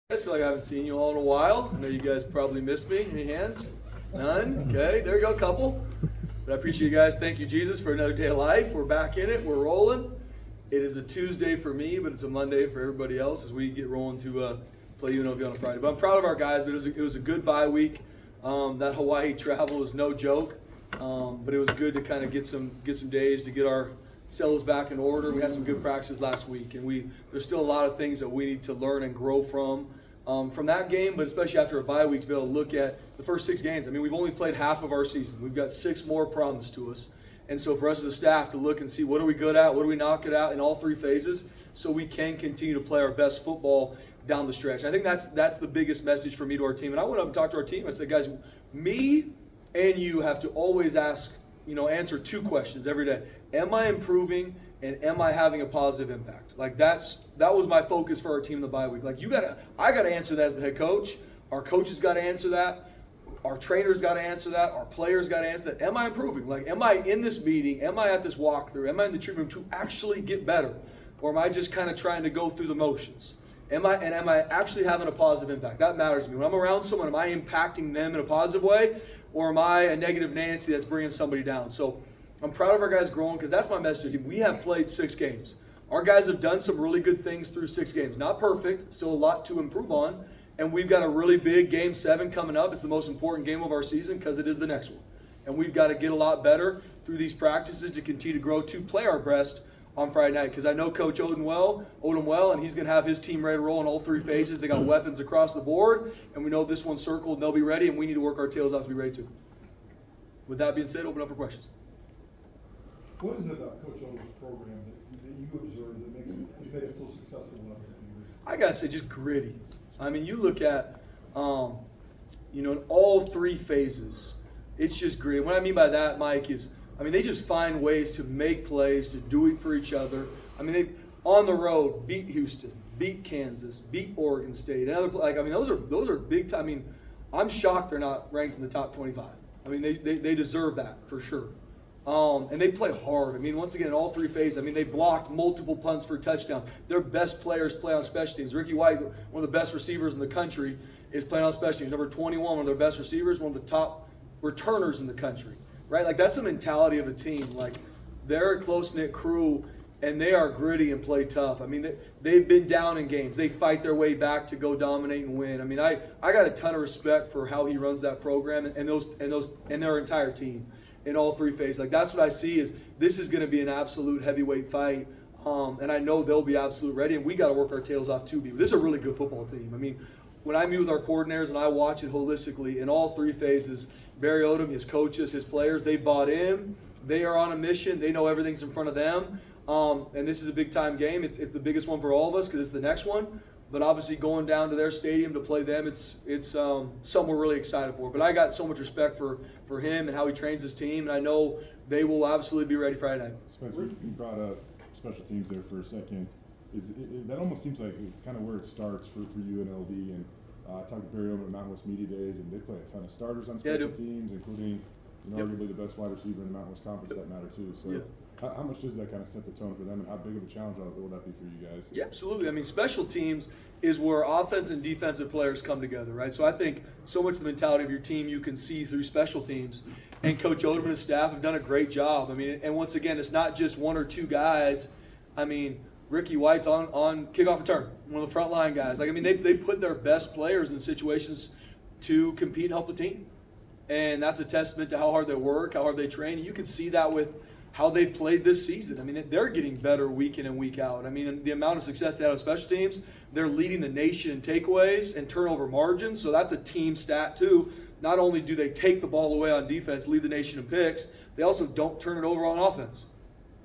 I just feel like I haven't seen you all in a while. I know you guys probably missed me. Any hands? None? Okay, there you go, couple. But I appreciate you guys. Thank you, Jesus, for another day of life. We're back in it. We're rolling. It is a Tuesday for me, but it's a Monday for everybody else as we get rolling to play UNLV on a Friday. But I'm proud of our guys. But it was a good bye week. That Hawaii travel was no joke. But it was good to kind of get some days to get ourselves back in order. We had some good practices last week, and there's still a lot of things that we need to learn and grow from that game, but especially after a bye week to be able to look at the first 6 games. I mean, we've only played half of our season. We've got 6 more promised to us. And so for us as a staff to look and see what are we good at, what are we not good at in all 3 phases so we can continue to play our best football down the stretch. I think that's the biggest message for me to our team. And I went up and talked to our team. I said, guys, me and you have to always answer 2 questions every day. Am I improving and am I having a positive impact? Like that was my focus for our team in the bye week. Like I gotta answer that as the head coach. Our coaches gotta answer that. Our trainers gotta answer that. Our players gotta answer that. Am I improving? Like, am I in this meeting? Am I at this walkthrough? Am I in the treatment room to actually get better? Or am I just kind of trying to go through the motions? Am I actually having a positive impact? That matters to me. When I'm around someone, am I impacting them in a positive way? Or am I a negative Nancy that's bringing somebody down? So I'm proud of our guys growing because that's my message to you. We have played 6 games. Our guys have done some really good things through 6 games. Not perfect, still a lot to improve on. And we've got a really big Game 7 coming up. It's the most important game of our season because it is the next one. And we've got to get a lot better through these practices to continue to grow to play our best on Friday night. Because I know Coach Odom well, and he's going to have his team ready to roll in all 3 phases. They got weapons across the board, and we know this one's circled, and they'll be ready, and we need to work our tails off to be ready too. With that being said, open up for questions. What is it about Coach Odom's program that you observed that has made it so successful in the last couple of years? I gotta say, just gritty. I mean, you look at, in all 3 phases, it's just gritty. What I mean by that, Mike, is, they just find ways to make plays, to do it for each other. They on the road beat Houston, beat Kansas, beat Oregon State, and other those are big time. I'm shocked they're not ranked in the top 25. They deserve that for sure. And they play hard. Once again, in all 3 phases, they blocked multiple punts for touchdowns. Their best players play on special teams. Ricky White, one of the best receivers in the country, is playing on special teams. Number 21, one of their best receivers, one of the top returners in the country. Right? Like, that's the mentality of a team. Like, they're a close-knit crew, and they are gritty and play tough. They've been down in games. They fight their way back to go dominate and win. I got a ton of respect for how he runs that program and their entire team in all 3 phases. Like, that's what I see is this is going to be an absolute heavyweight fight. And I know they'll be absolute ready, and we got to work our tails off too. This is a really good football team. When I meet with our coordinators and I watch it holistically in all 3 phases, Barry Odom, his coaches, his players, they bought in. They are on a mission. They know everything's in front of them. And this is a big-time game. It's the biggest one for all of us because it's the next one. But obviously going down to their stadium to play them, it's something we're really excited for. But I got so much respect for him and how he trains his team, and I know they will absolutely be ready Friday night. Spencer, you brought up special teams there for a second. That almost seems like it's kind of where it starts for UNLV. And I talked to Barry Odom at Mountain West Media Days, and they play a ton of starters on special teams, including arguably the best wide receiver in the Mountain West Conference that matter too. So how much does that kind of set the tone for them, and how big of a challenge will that be for you guys? Yeah, absolutely. Special teams is where offense and defensive players come together, right? So I think so much of the mentality of your team you can see through special teams. And Coach Odom and his staff have done a great job. And once again, it's not just 1 or 2 guys. Ricky White's on kickoff return, one of the front line guys. They put their best players in situations to compete and help the team. And that's a testament to how hard they work, how hard they train. You can see that with how they played this season. They're getting better week in and week out. The amount of success they have on special teams, they're leading the nation in takeaways and turnover margins. So that's a team stat too. Not only do they take the ball away on defense, lead the nation in picks, they also don't turn it over on offense.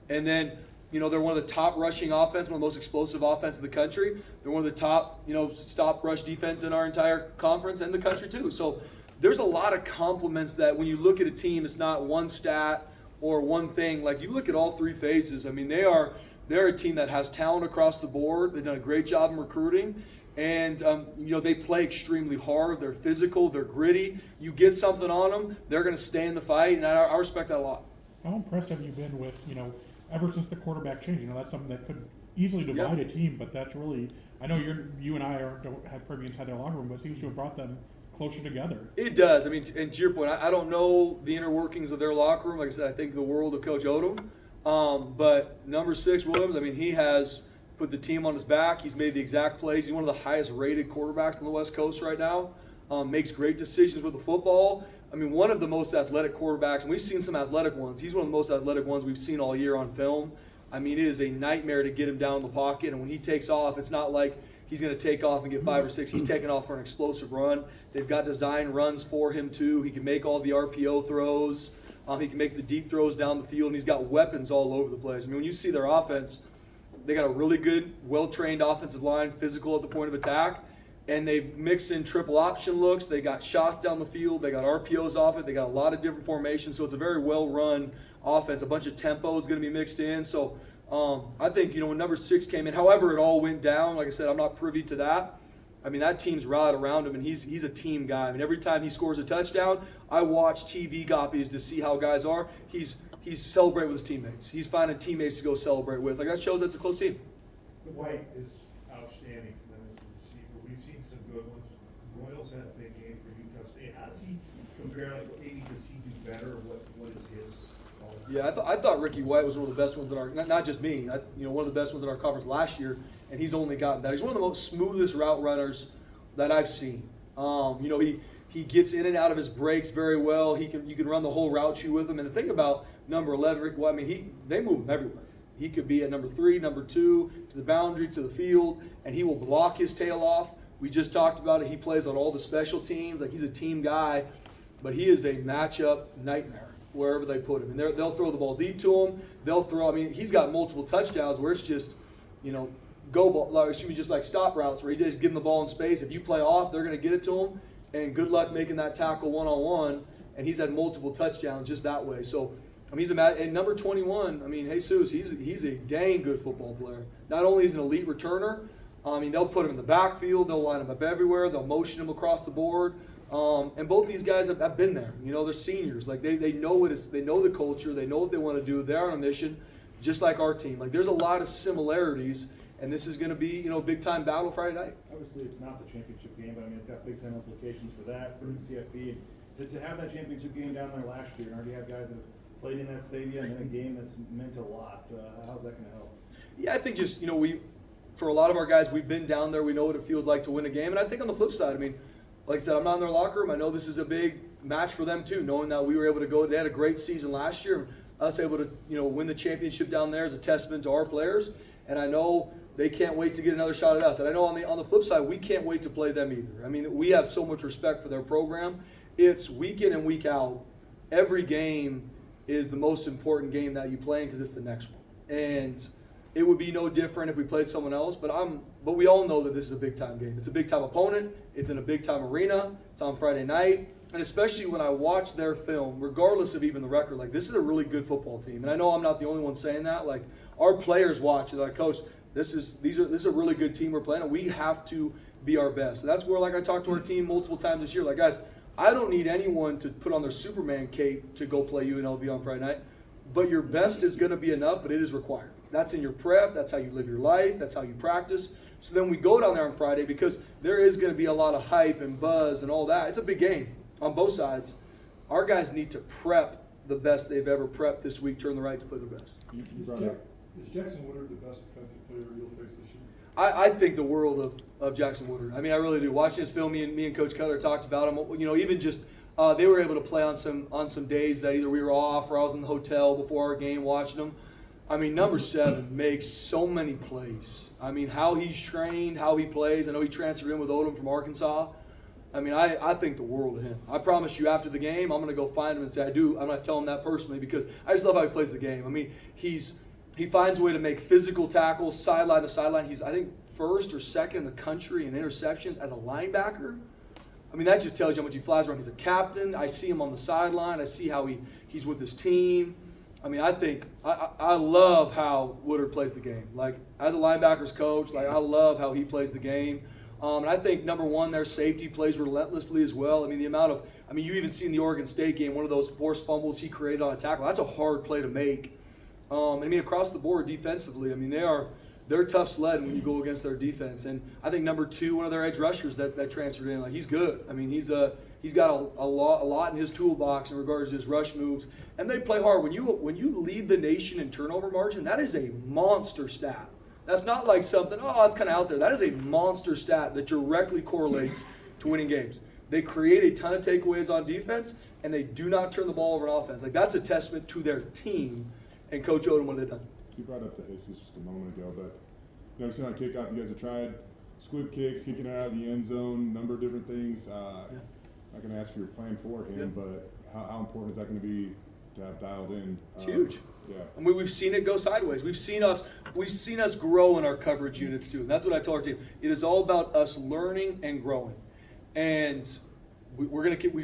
And then, they're one of the top rushing offense, one of the most explosive offense in the country. They're one of the top, stop rush defense in our entire conference and the country too. So there's a lot of compliments that when you look at a team, it's not one stat or one thing. Like, you look at all 3 phases. They're a team that has talent across the board. They've done a great job in recruiting. And, they play extremely hard. They're physical. They're gritty. You get something on them, they're going to stay in the fight. And I respect that a lot. How impressed have you been with, ever since the quarterback change? That's something that could easily divide a team, but that's really I know you and I don't have privy inside their locker room, but it seems to have brought them closer together. It does. I mean, and to your point, I don't know the inner workings of their locker room. Like I said, I think the world of Coach Odom. But number 6, Williams, I mean, he has put the team on his back. He's made the exact plays. He's one of the highest rated quarterbacks on the West Coast right now. Makes great decisions with the football. I mean, one of the most athletic quarterbacks, and we've seen some athletic ones. He's one of the most athletic ones we've seen all year on film. I mean, it is a nightmare to get him down in the pocket, and when he takes off, it's not like he's going to take off and get 5 or 6. He's taking off for an explosive run. They've got design runs for him, too. He can make all the RPO throws. He can make the deep throws down the field, and he's got weapons all over the place. I mean, when you see their offense, they got a really good, well-trained offensive line, physical at the point of attack, and they mix in triple option looks. They got shots down the field. They got RPOs off it. They got a lot of different formations, so it's a very well-run offense. A bunch of tempo is going to be mixed in. So I think, when number 6 came in, however it all went down, like I said, I'm not privy to that. I mean, that team's rallied around him, and he's a team guy. I mean, every time he scores a touchdown, I watch TV copies to see how guys are. He's celebrating with his teammates. He's finding teammates to go celebrate with. Like, that shows that's a close team. White is outstanding for them as a receiver. We've seen some good ones. Royals had a big game for Utah State. How does he compare? Like, maybe does he do better? What is his? Yeah, I thought Ricky White was one of the best ones in our, not just me, one of the best ones in our conference last year, and he's only gotten better. He's one of the most smoothest route runners that I've seen. He gets in and out of his breaks very well. You can run the whole route tree with him. And the thing about number 11, Ricky White, I mean, they move him everywhere. He could be at number 3, number 2, to the boundary, to the field, and he will block his tail off. We just talked about it. He plays on all the special teams. Like, he's a team guy, but he is a matchup nightmare wherever they put him. And they'll throw the ball deep to him. They'll throw, I mean, he's got multiple touchdowns where it's just, go ball, just like stop routes where he just give them the ball in space. If you play off, they're going to get it to him. And good luck making that tackle one-on-one. And he's had multiple touchdowns just that way. So, I mean, and number 21, I mean, Jesus, he's a dang good football player. Not only is he an elite returner, I mean, they'll put him in the backfield. They'll line him up everywhere. They'll motion him across the board. And both these guys have been there. They're seniors. Like, they know what it's. They know the culture. They know what they want to do. They're on a mission, just like our team. Like, there's a lot of similarities, and this is going to be, a big-time battle Friday night. Obviously, it's not the championship game, but I mean, it's got big-time implications for that, for the CFB. To have that championship game down there last year, and already have guys that have played in that stadium in a game that's meant a lot, how's that going to help? Yeah, I think just, for a lot of our guys, we've been down there. We know what it feels like to win a game. And I think on the flip side, I mean, like I said, I'm not in their locker room. I know this is a big match for them too, knowing that we were able to go. They had a great season last year. Us able to, win the championship down there is a testament to our players. And I know they can't wait to get another shot at us. And I know on the flip side, we can't wait to play them either. I mean, we have so much respect for their program. It's week in and week out. Every game is the most important game that you play in because it's the next one. And it would be no different if we played someone else, but we all know that this is a big-time game. It's a big-time opponent. It's in a big-time arena. It's on Friday night. And especially when I watch their film, regardless of even the record, like, this is a really good football team. And I know I'm not the only one saying that. Like, our players watch it. Like, Coach, this is a really good team we're playing, and we have to be our best. And that's where, like, I talked to our team multiple times this year. Like, guys, I don't need anyone to put on their Superman cape to go play UNLV on Friday night. But your best is going to be enough, but it is required. That's in your prep. That's how you live your life. That's how you practice. So then we go down there on Friday because there is going to be a lot of hype and buzz and all that. It's a big game on both sides. Our guys need to prep the best they've ever prepped this week, turn the right to play their best. Is Jackson Woodard the best defensive player you'll face this year? I think the world of Jackson Woodard. I mean, I really do. Watching this film, me and Coach Cutler talked about him. Even just they were able to play on some days that either we were off or I was in the hotel before our game watching them. I mean, number 7 makes so many plays. I mean, how he's trained, how he plays. I know he transferred in with Odom from Arkansas. I mean, I think the world of him. I promise you, after the game, I'm going to go find him and say, I do. I'm not telling him that personally because I just love how he plays the game. I mean, he finds a way to make physical tackles, sideline to sideline. He's, I think, first or second in the country in interceptions as a linebacker. I mean, that just tells you how much he flies around. He's a captain. I see him on the sideline. I see how he's with his team. I mean, I love how Woodard plays the game. Like, as a linebackers coach, like, I love how he plays the game. And I think, number 1, their safety plays relentlessly as well. I mean, you even see in the Oregon State game, one of those forced fumbles he created on a tackle. That's a hard play to make. I mean, across the board defensively, I mean, they're tough sledding when you go against their defense. And I think number 2, one of their edge rushers that transferred in, like he's good. I mean, he's got a lot in his toolbox in regards to his rush moves, and they play hard. When you lead the nation in turnover margin, that is a monster stat. That's not like something, oh, it's kind of out there. That is a monster stat that directly correlates to winning games. They create a ton of takeaways on defense, and they do not turn the ball over on offense. Like, that's a testament to their team and Coach Odom, what they've done. You brought up the aces just a moment ago, but you know, we said on kickoff, you guys have tried squib kicks, kicking it out of the end zone, number of different things. I'm not going to ask for your plan for him, but how important is that going to be to have dialed in? It's huge. Yeah. I mean, we've seen it go sideways. We've seen us grow in our coverage units too. And that's what I told our team. It is all about us learning and growing. And we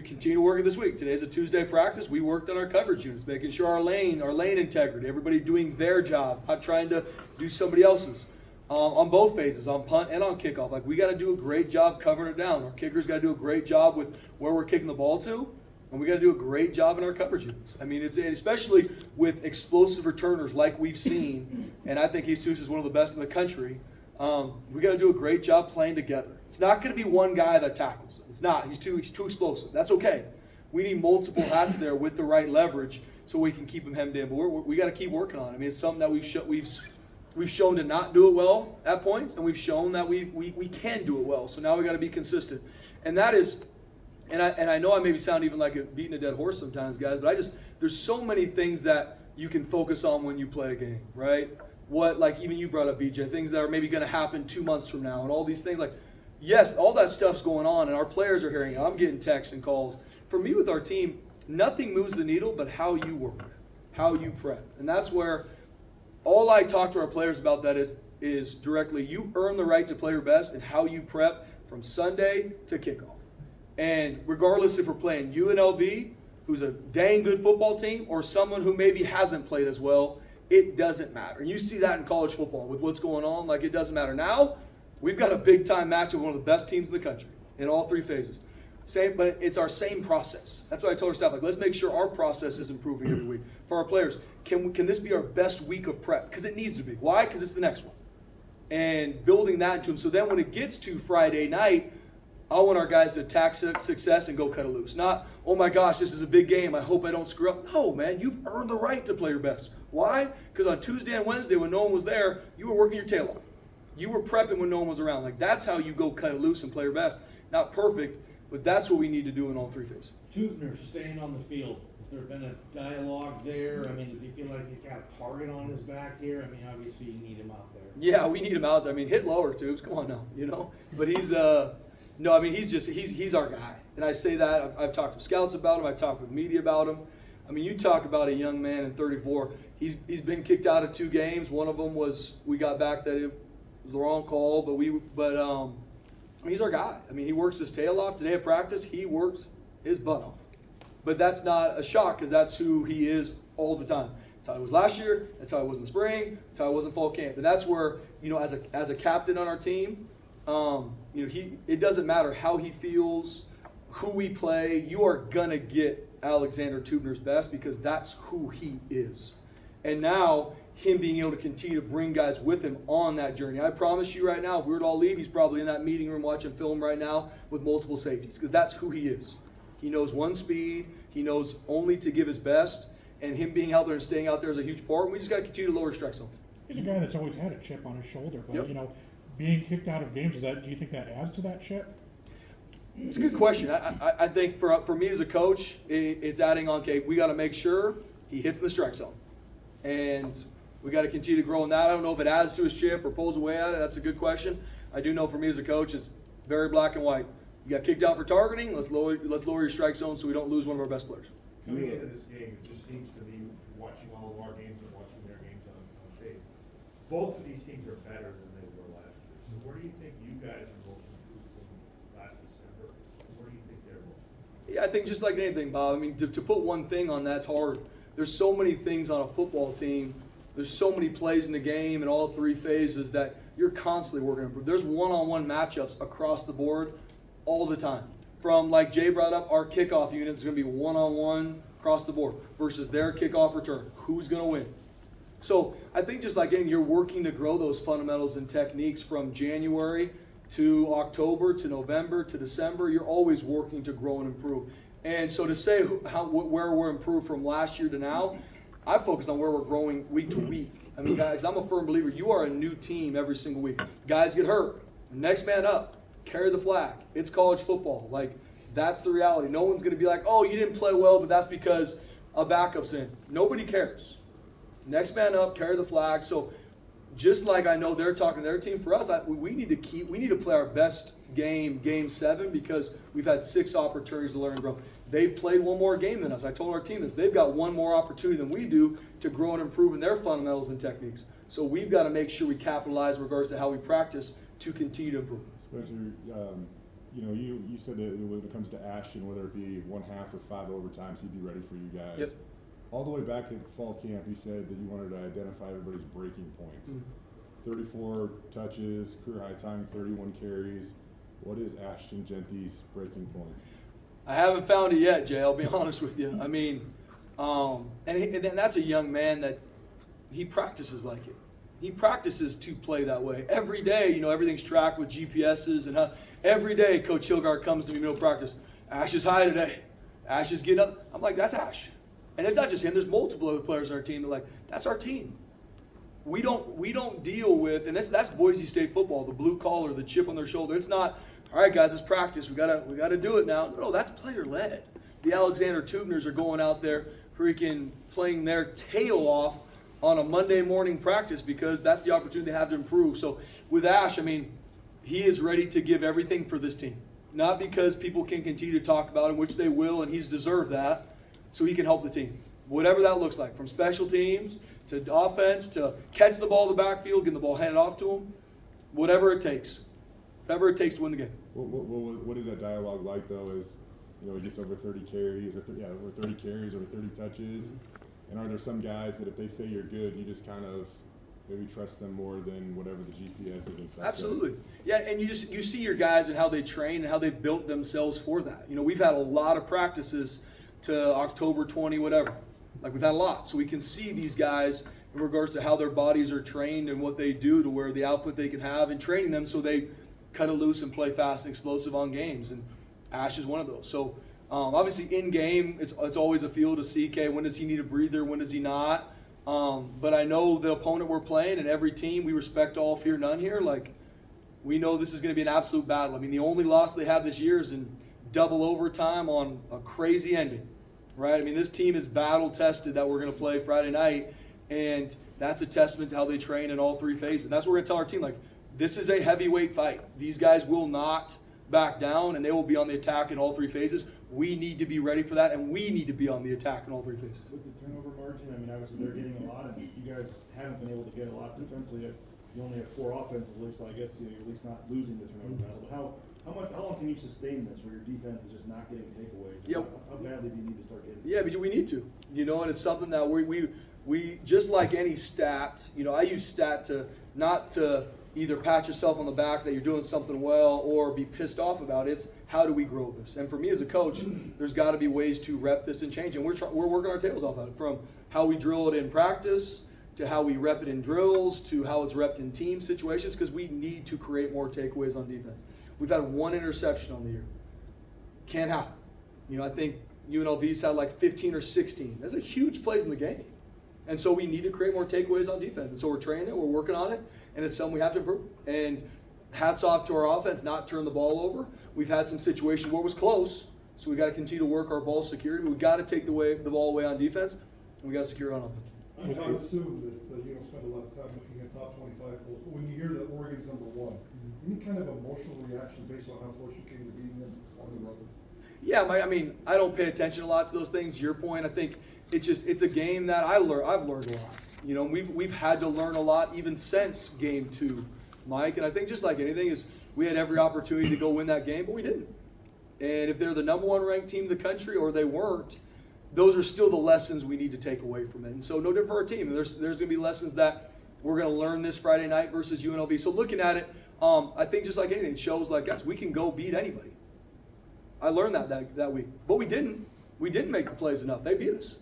continue working this week. Today's a Tuesday practice. We worked on our coverage units, making sure our lane integrity, everybody doing their job, not trying to do somebody else's. On both phases, on punt and on kickoff. Like, we got to do a great job covering it down. Our kickers got to do a great job with where we're kicking the ball to. And we got to do a great job in our coverage units. I mean, especially with explosive returners like we've seen, and I think Jesus is one of the best in the country. We got to do a great job playing together. It's not going to be one guy that tackles. It's not. He's too explosive. That's okay. We need multiple hats there with the right leverage so we can keep him hemmed in. But we got to keep working on it. I mean, it's something that we've shown to not do it well at points, and we've shown that we can do it well. So now we got to be consistent, and that is. And I know I maybe sound even like beating a dead horse sometimes, guys, but there's so many things that you can focus on when you play a game, right? What, like even you brought up, BJ, things that are maybe going to happen 2 months from now and all these things. Like, yes, all that stuff's going on and our players are hearing it. I'm getting texts and calls. For me with our team, nothing moves the needle but how you work, how you prep. And that's where all I talk to our players about that is directly, you earn the right to play your best and how you prep from Sunday to kickoff. And regardless if we're playing UNLV, who's a dang good football team, or someone who maybe hasn't played as well, it doesn't matter. And you see that in college football with what's going on. Like, it doesn't matter. Now, we've got a big-time match with one of the best teams in the country in all 3 phases. But it's our same process. That's what I told our staff. Like, let's make sure our process is improving every week. For our players, can this be our best week of prep? Because it needs to be. Why? Because it's the next one. And building that into them. So then when it gets to Friday night, I want our guys to attack success and go cut it loose. Not, oh my gosh, this is a big game. I hope I don't screw up. No, man, you've earned the right to play your best. Why? Because on Tuesday and Wednesday when no one was there, you were working your tail off. You were prepping when no one was around. Like, that's how you go cut it loose and play your best. Not perfect, but that's what we need to do in all 3 phases. Tubner staying on the field. Has there been a dialogue there? I mean, does he feel like he's got a target on his back here? I mean, obviously you need him out there. Yeah, we need him out there. I mean, hit lower, Tubes. Come on now, you know. But he's no, I mean, he's our guy. And I say that. I've talked to scouts about him. I've talked with media about him. I mean, you talk about a young man in 34. He's been kicked out of 2 games. One of them was, we got back that it was the wrong call, but I mean, he's our guy. I mean, he works his tail off. Today at practice, he works his butt off. But that's not a shock because that's who he is all the time. That's how he was last year. That's how he was in the spring. That's how he was in fall camp. And that's where, you know, as a captain on our team, you know, it doesn't matter how he feels, who we play. You are gonna get Alexander Tubner's best because that's who he is. And now him being able to continue to bring guys with him on that journey. I promise you right now, if we were to all leave, he's probably in that meeting room watching film right now with multiple safeties because that's who he is. He knows one speed. He knows only to give his best. And him being out there and staying out there is a huge part. And we just got to continue to lower strike zone. He's a guy that's always had a chip on his shoulder, but Yep. you know, being kicked out of games, do you think that adds to that chip? It's a good question. I think for me as a coach, it's adding on, okay, we got to make sure he hits in the strike zone. And we got to continue to grow in that. I don't know if it adds to his chip or pulls away at it. That's a good question. I do know for me as a coach, it's very black and white. You got kicked out for targeting. Let's lower your strike zone so we don't lose one of our best players. Coming into this game, it just seems to me, watching all of our games and watching their games on tape, both of these teams are better than they were last year. So where do you think you guys are most improved from last December? Where do you think they're most improved? Yeah, I think just like anything, Bob, I mean, to put one thing on that's hard. There's so many things on a football team. There's so many plays in the game in all 3 phases that you're constantly working on. There's one-on-one matchups across the board all the time. From, like Jay brought up, our kickoff unit is going to be one-on-one across the board versus their kickoff return. Who's going to win? So I think just like anything, you're working to grow those fundamentals and techniques from January to October to November to December. You're always working to grow and improve. And so to say where we're improved from last year to now, I focus on where we're growing week to week. I mean, guys, I'm a firm believer. You are a new team every single week. Guys get hurt. Next man up. Carry the flag. It's college football. Like, that's the reality. No one's going to be like, oh, you didn't play well, but that's because a backup's in. Nobody cares. Next man up, carry the flag. So just like I know they're talking to their team, for us, we need to play our best game 7, because we've had 6 opportunities to learn and grow. They've played one more game than us. I told our team this. They've got one more opportunity than we do to grow and improve in their fundamentals and techniques. So we've got to make sure we capitalize in regards to how we practice to continue to improve. Spencer, you said that when it comes to Ashton, whether it be 1/2 or 5 overtimes, he'd be ready for you guys. Yep. All the way back at fall camp, you said that you wanted to identify everybody's breaking points. 34 touches, career high time, 31 carries. What is Ashton Genty's breaking point? I haven't found it yet, Jay. I'll be honest with you. I mean, and that's a young man that he practices like it. He practices to play that way every day. Everything's tracked with GPSs, and every day Coach Hilgard comes to me middle practice. Ash is high today. Ash is getting up. I'm like, that's Ash, and it's not just him. There's multiple other players on our team that that's our team. We don't deal with, and that's Boise State football, the blue collar, the chip on their shoulder. It's not, all right, guys, let's practice. We gotta do it now. No, that's player led. The Alexander Tubners are going out there freaking playing their tail off on a Monday morning practice, because that's the opportunity they have to improve. So with Ash, I mean, he is ready to give everything for this team. Not because people can continue to talk about him, which they will, and he's deserved that, so he can help the team. Whatever that looks like, from special teams to offense to catch the ball in the backfield, getting the ball handed off to him, whatever it takes. Whatever it takes to win the game. What is that dialogue like, though, as he gets over 30 carries, over 30 carries, over 30 touches? And are there some guys that if they say you're good, you just kind of maybe trust them more than whatever the GPS is and stuff? Absolutely. Yeah, and you see your guys and how they train and how they built themselves for that. We've had a lot of practices to October 20, whatever. We've had a lot. So we can see these guys in regards to how their bodies are trained and what they do to where the output they can have and training them so they cut it loose and play fast and explosive on games. And Ash is one of those. So obviously in game, it's always a feel to see, okay, when does he need a breather, when does he not? But I know the opponent we're playing, and every team, we respect all, fear none here. We know this is going to be an absolute battle. I mean, the only loss they have this year is in double overtime on a crazy ending, right? I mean, this team is battle tested that we're going to play Friday night, and that's a testament to how they train in all 3 phases. And that's what we're going to tell our team, this is a heavyweight fight. These guys will not back down, and they will be on the attack in all 3 phases. We need to be ready for that, and we need to be on the attack in all 3 phases. With the turnover margin, I mean, obviously they're getting a lot, and you guys haven't been able to get a lot defensively. You only have 4 offensively, so I guess you're at least not losing the turnover battle. But how long can you sustain this where your defense is just not getting takeaways? Yep. How badly do you need to start getting? Yeah, but we need to. And it's something that we just like any stat. I use stat to not to either pat yourself on the back that you're doing something well or be pissed off about it. It's how do we grow this? And for me as a coach, there's got to be ways to rep this and change. And we're working our tails off on it, from how we drill it in practice to how we rep it in drills to how it's repped in team situations, because we need to create more takeaways on defense. We've had 1 interception on the year. Can't happen. I think UNLV's had 15 or 16. That's a huge plays in the game. And so we need to create more takeaways on defense. And so we're training it, we're working on it, and it's something we have to improve. And hats off to our offense, not turn the ball over. We've had some situations where it was close, so we got to continue to work our ball security. We've got to take the ball away on defense, and we got to secure it on offense. I assume that you don't spend a lot of time looking at top 25 polls, but when you hear that Oregon's #1, any kind of emotional reaction based on how close you came to beating them on the road? Yeah, I mean, I don't pay attention a lot to those things. Your point, I think it's a game that I've learned a lot. We've had to learn a lot even since game 2, Mike. And I think just like anything is we had every opportunity to go win that game, but we didn't. And if they're the #1 ranked team in the country or they weren't, those are still the lessons we need to take away from it. And so no different for our team. There's going to be lessons that we're going to learn this Friday night versus UNLV. So looking at it, I think just like anything, it shows guys, we can go beat anybody. I learned that week. But we didn't. We didn't make the plays enough. They beat us.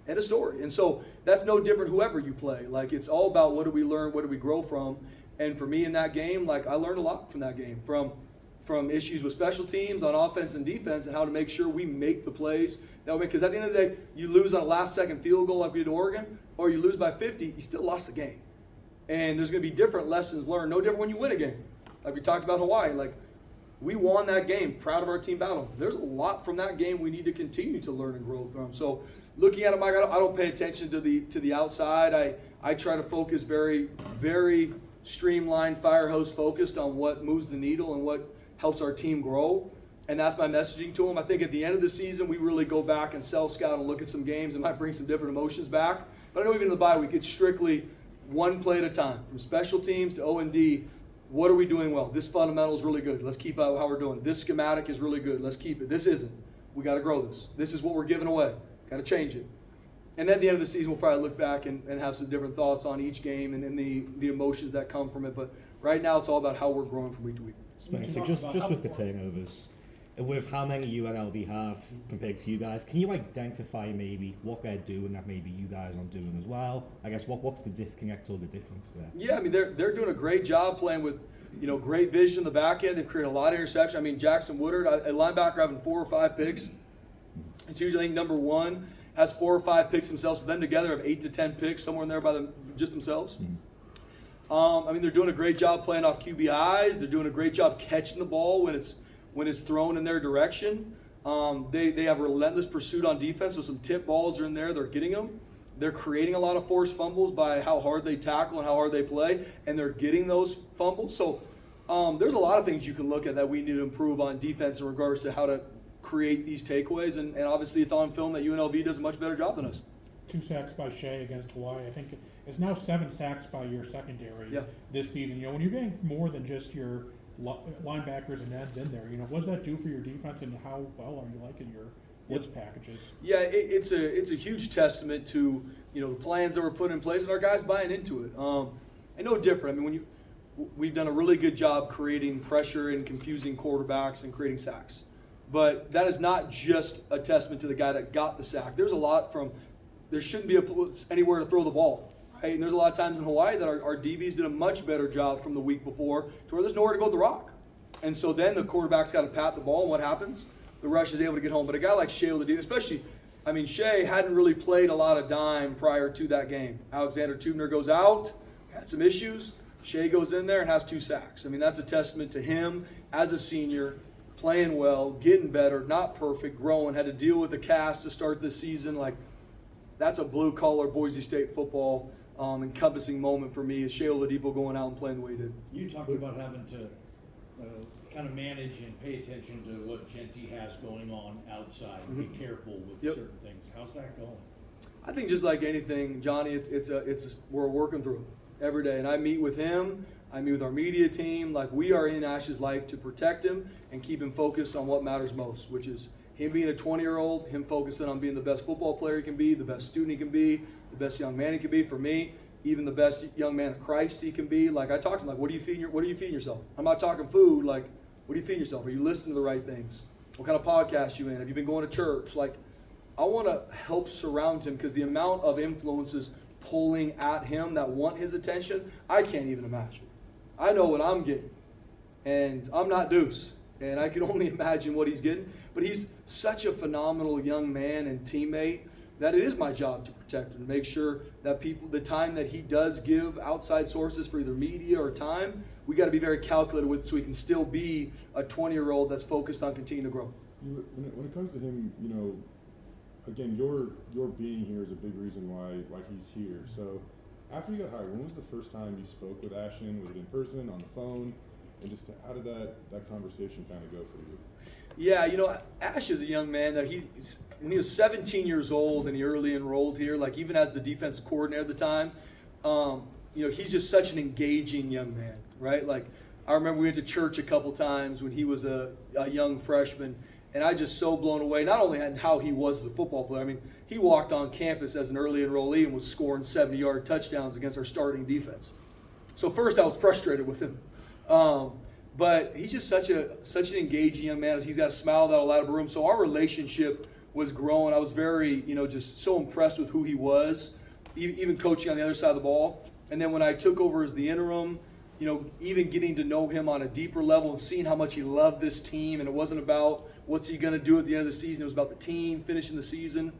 End of story. And so that's no different whoever you play. Like, it's all about what do we learn, what do we grow from. And for me in that game, like, I learned a lot from that game, from issues with special teams on offense and defense and how to make sure we make the plays that way. Because at the end of the day, you lose on a last-second field goal like we did Oregon, or you lose by 50, you still lost the game. And there's going to be different lessons learned, no different when you win a game. Like we talked about Hawaii, like, we won that game, proud of our team battle. There's a lot from that game we need to continue to learn and grow from. So looking at it, Mike, I don't pay attention to the outside. I try to focus very, very streamlined, fire hose focused on what moves the needle and what helps our team grow. And that's my messaging to them. I think at the end of the season, we really go back and scout and look at some games. It might bring some different emotions back. But I know even in the bye week, it's strictly one play at a time. From special teams to O&D, what are we doing well? This fundamental is really good. Let's keep how we're doing. This schematic is really good. Let's keep it. This isn't. We got to grow this. This is what we're giving away. Got to change it. And at the end of the season, we'll probably look back and have some different thoughts on each game and then the emotions that come from it. But right now, it's all about how we're growing from week to week. Spencer, just with the turnovers, with how many UNLV have compared to you guys, can you identify maybe what they're doing that maybe you guys aren't doing as well? I guess what's the disconnect or the difference there? Yeah, I mean, they're doing a great job playing with, great vision in the back end. They've created a lot of interceptions. I mean, Jackson Woodard, a linebacker, having 4 or 5 picks. It's usually, I think, number one has 4 or 5 picks themselves. So them together have 8 to 10 picks somewhere in there by just themselves. I mean, they're doing a great job playing off QBIs. They're doing a great job catching the ball when it's thrown in their direction. They have relentless pursuit on defense, so some tip balls are in there. They're getting them. They're creating a lot of forced fumbles by how hard they tackle and how hard they play, and they're getting those fumbles. So there's a lot of things you can look at that we need to improve on defense in regards to how to create these takeaways, and obviously it's on film that UNLV does a much better job than us. 2 sacks by Shea against Hawaii. I think it's now 7 sacks by your secondary this season. When you're getting more than just your linebackers and ends in there, what does that do for your defense, and how well are you liking your blitz packages? Yeah, it's a huge testament to the plans that were put in place and our guys buying into it. And no different. I mean, we've done a really good job creating pressure and confusing quarterbacks and creating sacks. But that is not just a testament to the guy that got the sack. There's a lot there shouldn't be anywhere to throw the ball, right? And there's a lot of times in Hawaii that our DBs did a much better job from the week before to where there's nowhere to go with the rock. And so then the quarterback's got to pat the ball, and what happens? The rush is able to get home. But a guy like Shea, especially, I mean, Shea hadn't really played a lot of dime prior to that game. Alexander Tubner goes out, had some issues. Shea goes in there and has 2 sacks. I mean, that's a testament to him as a senior, playing well, getting better, not perfect, growing, had to deal with the cast to start this season. Like, that's a blue-collar Boise State football encompassing moment for me is Shea Oladipo going out and playing the way he did. You talked about having to kind of manage and pay attention to what Genty has going on outside. Be careful with certain things. How's that going? I think just like anything, Johnny, we're working through it every day. And I meet with him. I meet with our media team. Like, we are in Ash's life to protect him and keep him focused on what matters most, which is him being a 20-year-old, him focusing on being the best football player he can be, the best student he can be, the best young man he can be. For me, even the best young man of Christ he can be. Like, I talk to him, like, what are you feeding yourself? I'm not talking food. Like, what are you feeding yourself? Are you listening to the right things? What kind of podcast you in? Have you been going to church? Like, I want to help surround him because the amount of influences pulling at him that want his attention, I can't even imagine. I know what I'm getting, and I'm not Deuce, and I can only imagine what he's getting. But he's such a phenomenal young man and teammate that it is my job to protect him, to make sure that the time that he does give outside sources for either media or time, we got to be very calculated with so he can still be a 20-year-old that's focused on continuing to grow. When it comes to him, again, your being here is a big reason why he's here. So after you got hired, when was the first time you spoke with Ashton? Was it in person, on the phone? And just how did that conversation kind of go for you? Yeah, Ash is a young man that when he was 17 years old and he early enrolled here, like even as the defensive coordinator at the time, he's just such an engaging young man, right? Like, I remember we went to church a couple times when he was a young freshman, and I just so blown away, not only at how he was as a football player. I mean, he walked on campus as an early enrollee and was scoring 70-yard touchdowns against our starting defense. So first I was frustrated with him. But he's just such an engaging young man. He's got a smile that'll light up a room. So our relationship was growing. I was very, just so impressed with who he was, even coaching on the other side of the ball. And then when I took over as the interim, even getting to know him on a deeper level and seeing how much he loved this team, and it wasn't about what's he going to do at the end of the season. It was about the team finishing the season.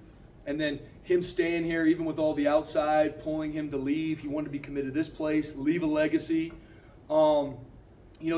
And then him staying here, even with all the outside pulling him to leave. He wanted to be committed to this place, leave a legacy.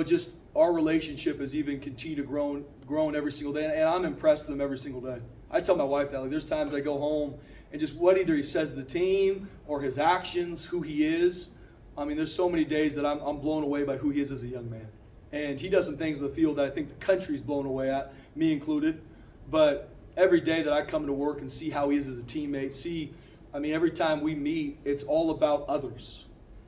Just our relationship has even continued to grown every single day. And I'm impressed with him every single day. I tell my wife that. Like, there's times I go home and just what either he says to the team or his actions, who he is. There's so many days that I'm blown away by who he is as a young man. And he does some things in the field that I think the country's blown away at, me included. But every day that I come to work and see how he is as a teammate, every time we meet, it's all about others.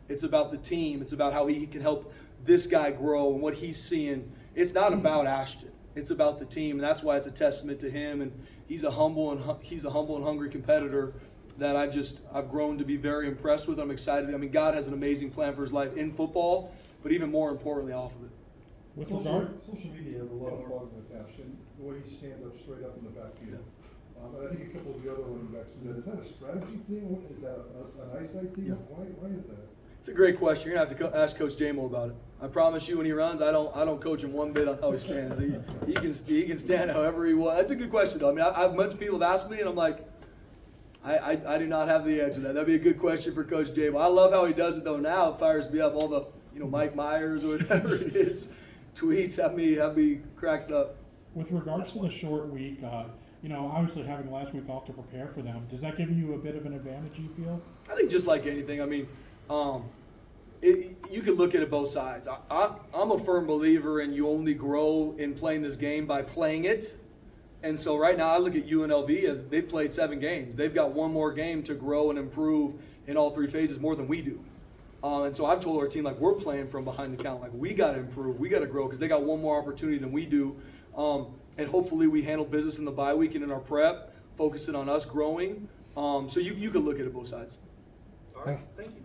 It's about the team. It's about how he can help this guy grow and what he's seeing. It's not about Ashton. It's about the team, and that's why it's a testament to him. And he's a humble and hungry competitor that I've grown to be very impressed with. I'm excited. God has an amazing plan for his life in football, but even more importantly off of it. With Social regard, media has a lot of fog with Ashton, the way he stands up straight up in the backfield. And I think a couple of the other running backs do that. Is that a strategy thing? Is that an eyesight thing? Yeah. Why is that? It's a great question. You're gonna have to ask Coach Jamo about it. I promise you, when he runs, I don't coach him one bit on how he stands. He can stand however he wants. That's a good question, though. I've much people have asked me, and I'm like, I do not have the answer to that. That'd be a good question for Coach Jamo. I love how he does it though. Now it fires me up. All the Mike Myers or whatever it is tweets have me cracked up. with regards to the short week, obviously having last week off to prepare for them, does that give you a bit of an advantage, you feel? I think just like anything, you can look at it both sides. I'm a firm believer in you only grow in playing this game by playing it. And so right now I look at UNLV as they've played 7 games. They've got one more game to grow and improve in all 3 phases more than we do. And so I've told our team, we're playing from behind the count. We got to improve. We got to grow because they got one more opportunity than we do. And hopefully we handle business in the bye week and in our prep, focusing on us growing. So you can look at it both sides. All right. Thank you.